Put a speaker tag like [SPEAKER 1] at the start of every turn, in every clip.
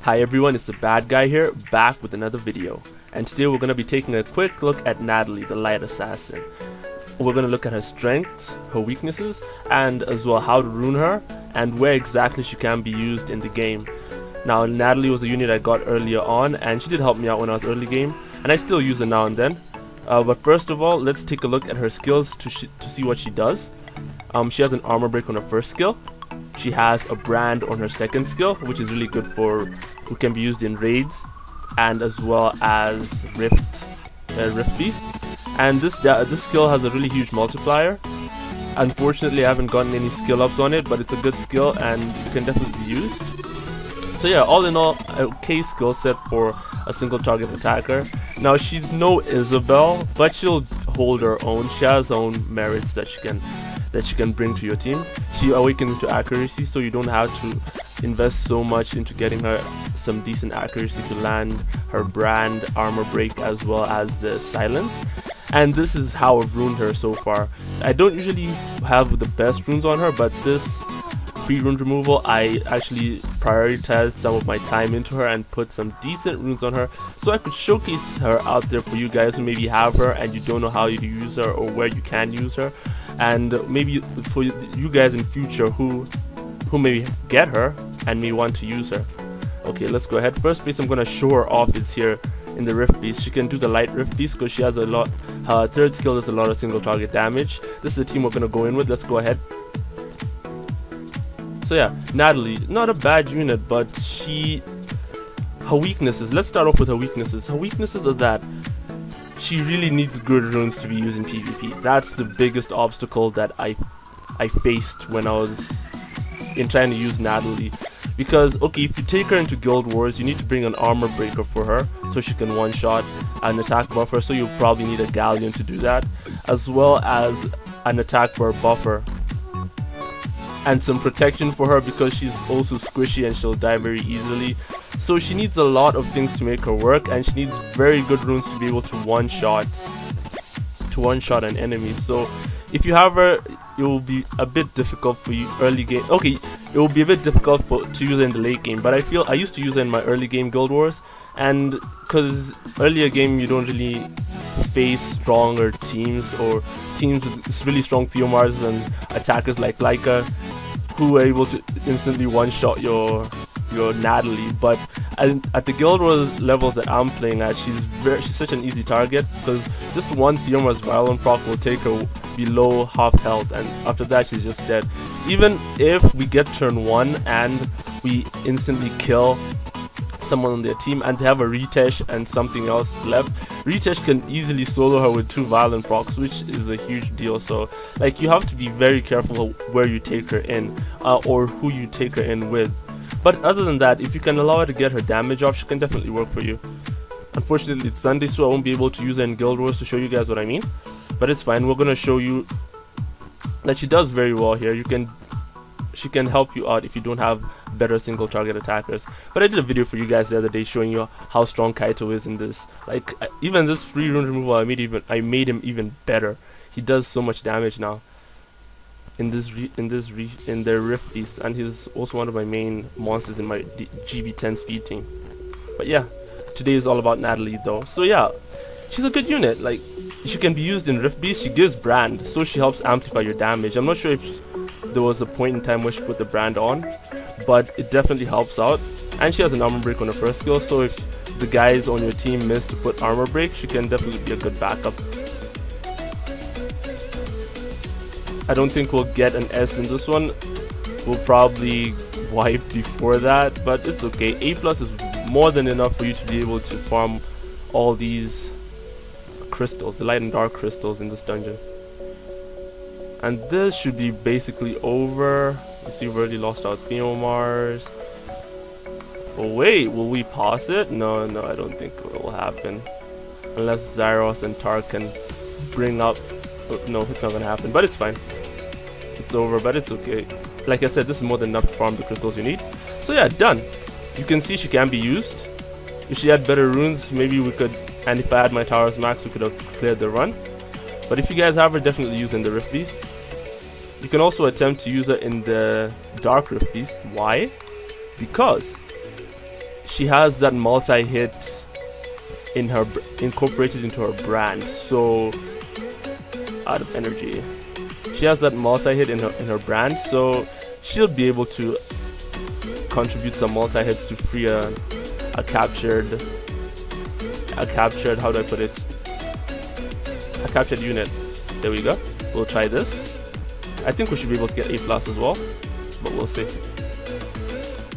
[SPEAKER 1] Hi everyone, it's the Badguy here, back with another video. And today we're going to be taking a quick look at Natalie, the light assassin. We're going to look at her strengths, her weaknesses, and as well how to rune her, and where exactly she can be used in the game. Now Natalie was a unit I got earlier on, and she did help me out when I was early game, and I still use her now and then. But first of all, let's take a look at her skills to see what she does. She has an armor break on her first skill. She has a brand on her second skill, which is really good for who can be used in raids and as well as rift beasts. And this skill has a really huge multiplier. Unfortunately, I haven't gotten any skill ups on it, but it's a good skill and it can definitely be used. So yeah, all in all, a okay skill set for a single target attacker. Now she's no Isabel, but she'll hold her own. She has her own merits that she can bring to your team. She awakens into accuracy, so you don't have to invest so much into getting her some decent accuracy to land her brand, armor break, as well as the silence. And this is how I've runed her so far. I don't usually have the best runes on her, but this free rune removal, I actually prioritized some of my time into her and put some decent runes on her so I could showcase her out there for you guys who maybe have her and you don't know how to use her or where you can use her, and maybe for you guys in future who maybe get her and may want to use her. Okay, let's go ahead. First base I'm gonna show her off is here in the Rift Beast. She can do the light Rift Beast because she has a lot. Her third skill does a lot of single target damage. This is the team we're gonna go in with. Let's go ahead. So yeah, Natalie, not a bad unit, but her weaknesses. Let's start off with her weaknesses. Her weaknesses are that she really needs good runes to be used in PvP. That's the biggest obstacle that I faced when I was trying to use Natalie. Because, okay, if you take her into Guild Wars, you need to bring an armor breaker for her so she can one-shot an attack buffer, so you'll probably need a galleon to do that, as well as an attack bar buffer. And some protection for her because she's also squishy and she'll die very easily. So she needs a lot of things to make her work, and she needs very good runes to be able to one-shot an enemy. So if you have her, it will be a bit difficult for you early game. Okay, it will be a bit difficult to use her in the late game, but I used to use her in my early game Guild Wars, and because earlier game you don't really face stronger teams or teams with really strong Theomars and attackers like Leica who are able to instantly one-shot your Natalie. But at the Guild Wars levels that I'm playing at, she's such an easy target because just one Theomar's Violent proc will take her below half health, and after that she's just dead. Even if we get turn 1 and we instantly kill someone on their team and they have a Retesh and something else left, Retesh can easily solo her with 2 violent procs, which is a huge deal. So like, you have to be very careful where you take her in or who you take her in with. But other than that, if you can allow her to get her damage off, she can definitely work for you. Unfortunately it's Sunday, so I won't be able to use her in Guild Wars to show you guys what I mean, but it's fine. We're gonna show you that she does very well here. She can help you out if you don't have better single target attackers. But I did a video for you guys the other day showing you how strong Kaito is in this. Like, even this free rune removal, I made him even better. He does so much damage now in their Rift Beasts, and he's also one of my main monsters in my GB10 speed team. But yeah, today is all about Natalie though. So yeah, she's a good unit. Like, she can be used in Rift Beast. She gives brand, so she helps amplify your damage. I'm not sure if there was a point in time where she put the brand on, but it definitely helps out. And she has an armor break on her first skill, so if the guys on your team miss to put armor break, she can definitely be a good backup. I don't think we'll get an S in this one. We'll probably wipe before that, but it's okay. A+ is more than enough for you to be able to farm all these crystals, the light and dark crystals in this dungeon. And this should be basically over. You see, we've already lost our Theomars. Oh wait, will we pause it? No, I don't think it will happen. Unless Zyros and Tar can bring up... no, it's not gonna happen, but it's fine. It's over, but it's okay. Like I said, this is more than enough to farm the crystals you need. So yeah, done. You can see she can be used. If she had better runes, maybe we could... and if I had my towers max, we could have cleared the run. But if you guys have her, definitely use her in the Rift Beast. You can also attempt to use her in the Dark Rift Beast. Why? Because she has that multi-hit in her incorporated into her brand. So out of energy, she has that multi-hit in her brand, so she'll be able to contribute some multi-hits to free a captured, how do I put it, a captured unit. There we go. We'll try this. I think we should be able to get A+ as well, but we'll see.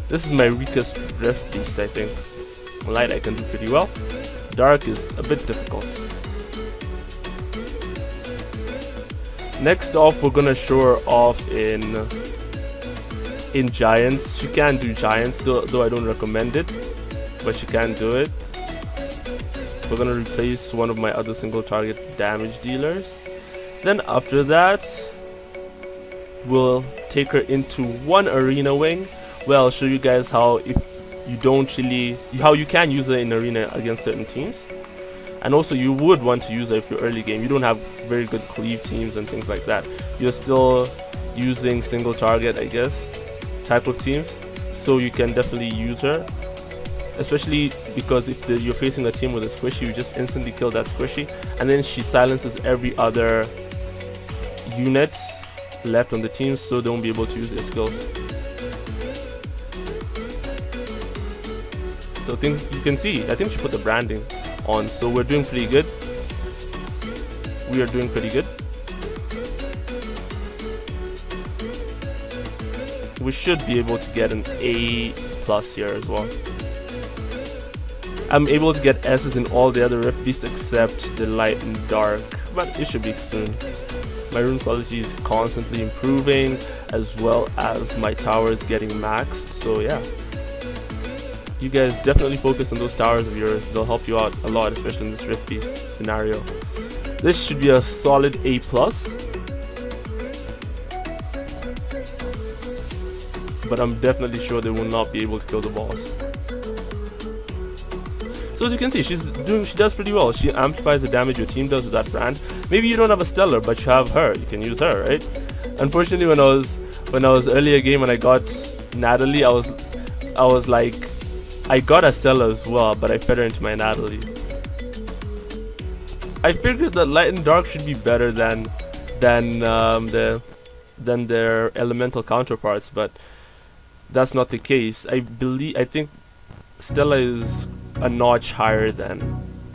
[SPEAKER 1] This is my weakest Rift Beast, I think. Light I can do pretty well. Dark is a bit difficult. Next off, we're gonna show her off in Giants. She can do Giants, though I don't recommend it, but she can do it. We're gonna replace one of my other single target damage dealers. Then after that, we'll take her into one arena wing. Well, I'll show you guys how how you can use her in arena against certain teams. And also you would want to use her if you're early game. You don't have very good cleave teams and things like that. You're still using single target, I guess, type of teams. So you can definitely use her. Especially because if you're facing a team with a squishy, you just instantly kill that squishy. And then she silences every other unit left on the team, so they won't be able to use their skills. So things you can see, I think she put the branding on, so we're doing pretty good. We are doing pretty good. We should be able to get an A+ here as well. I'm able to get S's in all the other Rift Beasts except the light and dark, but it should be soon. My rune quality is constantly improving, as well as my tower is getting maxed, so yeah. You guys definitely focus on those towers of yours. They'll help you out a lot, especially in this Rift Beast scenario. This should be a solid A+. But I'm definitely sure they will not be able to kill the boss. So as you can see, she does pretty well. She amplifies the damage your team does with that brand. Maybe you don't have a stellar, but you have her. You can use her, right? Unfortunately, when I was earlier game and I got Natalie, I was like, I got a stellar as well, but I fed her into my Natalie. I figured that light and dark should be better than their elemental counterparts, but that's not the case. I think Stella is a notch higher than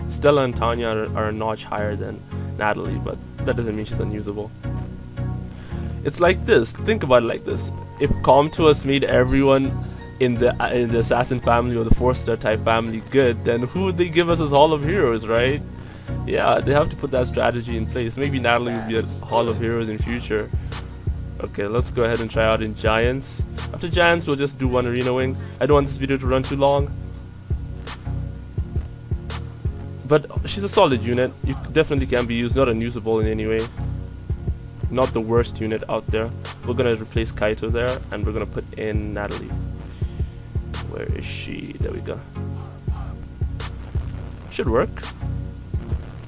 [SPEAKER 1] Stella and Tanya are a notch higher than Natalie, but that doesn't mean she's unusable. It's like this. Think about it like this: if Comtuous made everyone in the assassin family or the 4-star type family good, then who would they give us as Hall of Heroes, right? Yeah, they have to put that strategy in place. Maybe Natalie will be a Hall of Heroes in future. Okay, let's go ahead and try out in Giants. After Giants, we'll just do one arena wing. I don't want this video to run too long, but she's a solid unit. You definitely can be used, not unusable in any way. Not the worst unit out there. We're gonna replace Kaito there, and we're gonna put in Natalie. Where is she? There we go. Should work.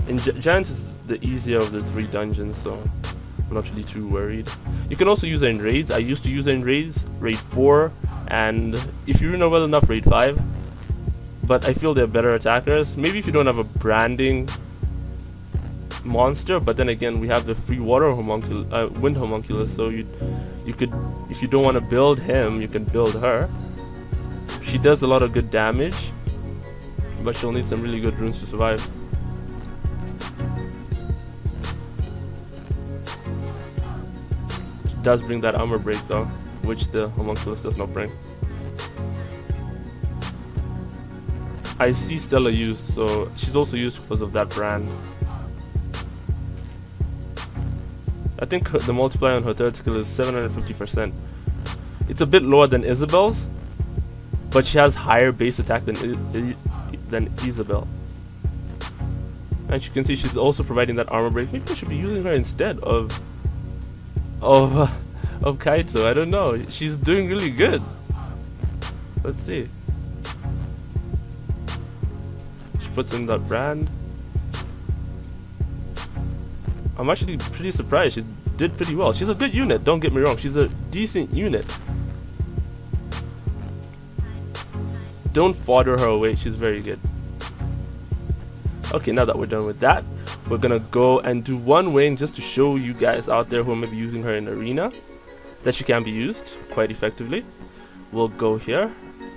[SPEAKER 1] In Giants is the easier of the 3 dungeons, so I'm not really too worried. You can also use her in raids. I used to use her in raids, raid 4, and if you know well enough, raid 5. But I feel they're better attackers. Maybe if you don't have a branding monster, but then again, we have the free water homunculus, wind homunculus, so you could, if you don't want to build him, you can build her. She does a lot of good damage, but she'll need some really good runes to survive. She does bring that armor break though, which the homunculus does not bring. I see Stella used, so she's also used because of that brand. I think the multiplier on her 3rd skill is 750%. It's a bit lower than Isabel's, but she has higher base attack than Isabel. And you can see she's also providing that armor break. Maybe I should be using her instead of Kaito. I don't know. She's doing really good. Let's see. She puts in that brand. I'm actually pretty surprised. She did pretty well. She's a good unit, don't get me wrong. She's a decent unit. Don't fodder her away, she's very good. Okay, now that we're done with that, we're gonna go and do one wing just to show you guys out there who may be using her in arena that she can be used quite effectively. We'll go here.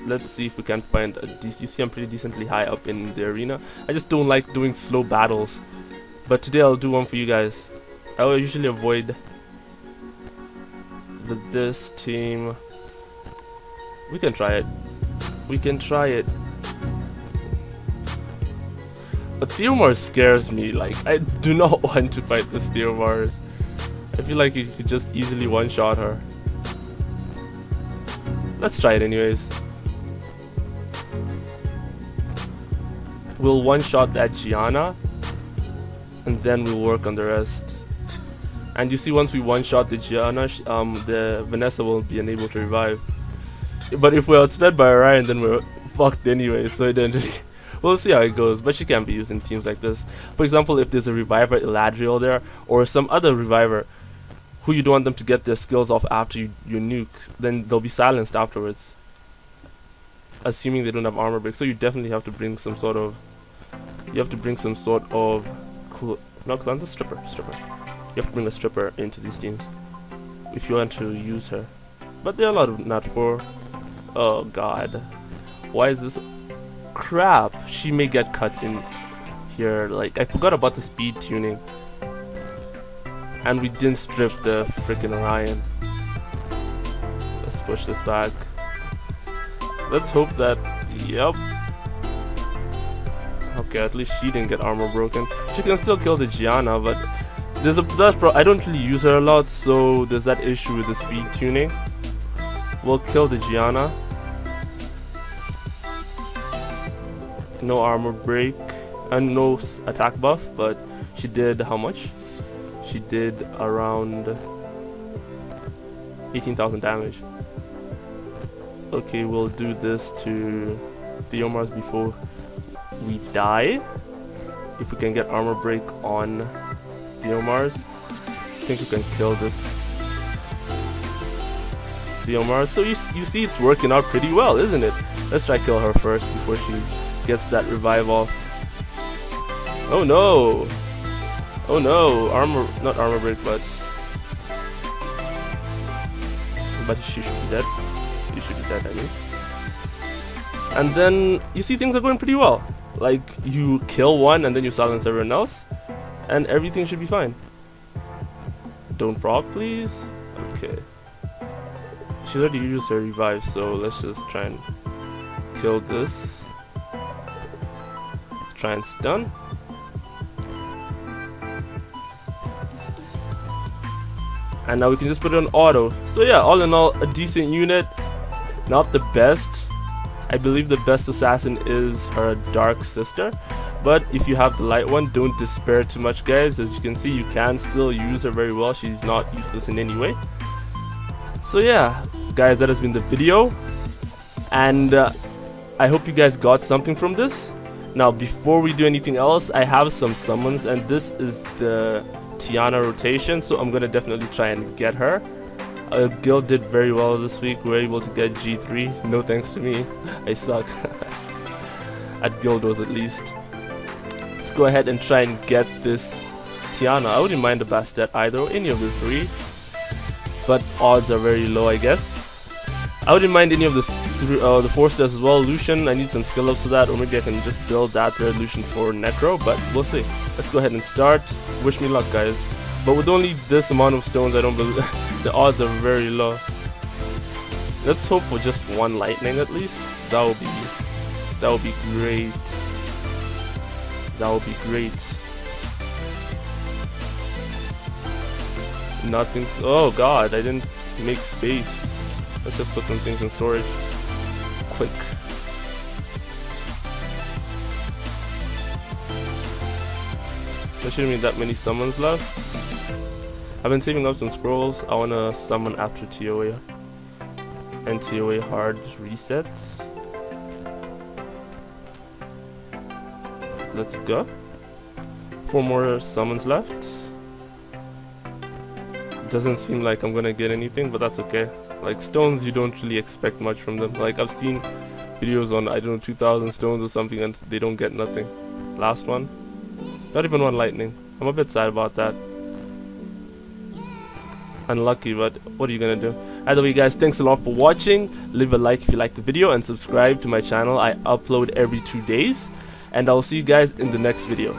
[SPEAKER 1] Let's see if we can find a decent. You see I'm pretty decently high up in the arena. I just don't like doing slow battles, but today I'll do one for you guys. I will usually avoid this team. We can try it. We can try it. But Theomars scares me. Like, I do not want to fight this Theomars. I feel like you could just easily one-shot her. Let's try it anyways. We'll one-shot that Gianna, and then we'll work on the rest. And you see, once we one-shot the Gianna, the Vanessa won't be unable to revive. But if we're outsped by Orion, then we're fucked anyway, so it didn't really... We'll see how it goes, but she can be used in teams like this. For example, if there's a reviver Eladriel there, or some other reviver who you don't want them to get their skills off after you nuke, then they'll be silenced afterwards. Assuming they don't have armor break, so you definitely have to bring some sort of... You have to bring some sort of... not cleanser, stripper. You have to bring a stripper into these teams if you want to use her. But there are a lot of Nat 4. Oh god. Why is this... Crap, she may get cut in here. Like, I forgot about the speed tuning, and we didn't strip the freaking Orion. Let's push this back. Let's hope that... Yep. Okay, at least she didn't get armor broken. She can still kill the Gianna, but there's I don't really use her a lot, so there's that issue with the speed tuning. We'll kill the Gianna. No armor break and no attack buff, but she did how much? She did around 18,000 damage. Okay, we'll do this to Theomars before we die. If we can get armor break on Theomars, I think we can kill this Theomars. So you see it's working out pretty well, isn't it? Let's try kill her first before she gets that revive off. Oh no! Oh no! Armor, not armor break, but she should be dead. You should be dead, I mean. And then you see things are going pretty well. Like, you kill one and then you silence everyone else, and everything should be fine. Don't proc, please. Okay. She already used her revive, so let's just try and kill this. Try and stun. And now we can just put it on auto. So yeah, all in all, a decent unit. Not the best. I believe the best assassin is her dark sister. But if you have the light one, don't despair too much, guys. As you can see, you can still use her very well. She's not useless in any way. So yeah, guys, that has been the video. And I hope you guys got something from this. Now, before we do anything else, I have some summons, and this is the Tiana rotation, so I'm gonna definitely try and get her. Guild did very well this week. We were able to get G3. No thanks to me. I suck. At Guildos at least. Let's go ahead and try and get this Tiana. I wouldn't mind the Bastet either, or any of the three, but odds are very low, I guess. I wouldn't mind any of the 4 stars as well. Lucian, I need some skill ups for that, or maybe I can just build that third Lucian for Necro, but we'll see. Let's go ahead and start. Wish me luck, guys. But with only this amount of stones, I don't believe the odds are very low. Let's hope for just one lightning at least. That would be great. That would be great. Nothing. Oh god, I didn't make space. Let's just put some things in storage. Quick. There shouldn't be that many summons left. I've been saving up some scrolls. I wanna summon after TOA. And TOA hard resets. Let's go. 4 more summons left. Doesn't seem like I'm gonna get anything, but that's okay. Like, stones, you don't really expect much from them. Like, I've seen videos on, I don't know, 2,000 stones or something, and they don't get nothing. Last one, not even one lightning. I'm a bit sad about that. Unlucky, but what are you gonna do? Either way, guys, thanks a lot for watching. Leave a like if you liked the video and subscribe to my channel. I upload every 2 days, and I'll see you guys in the next video.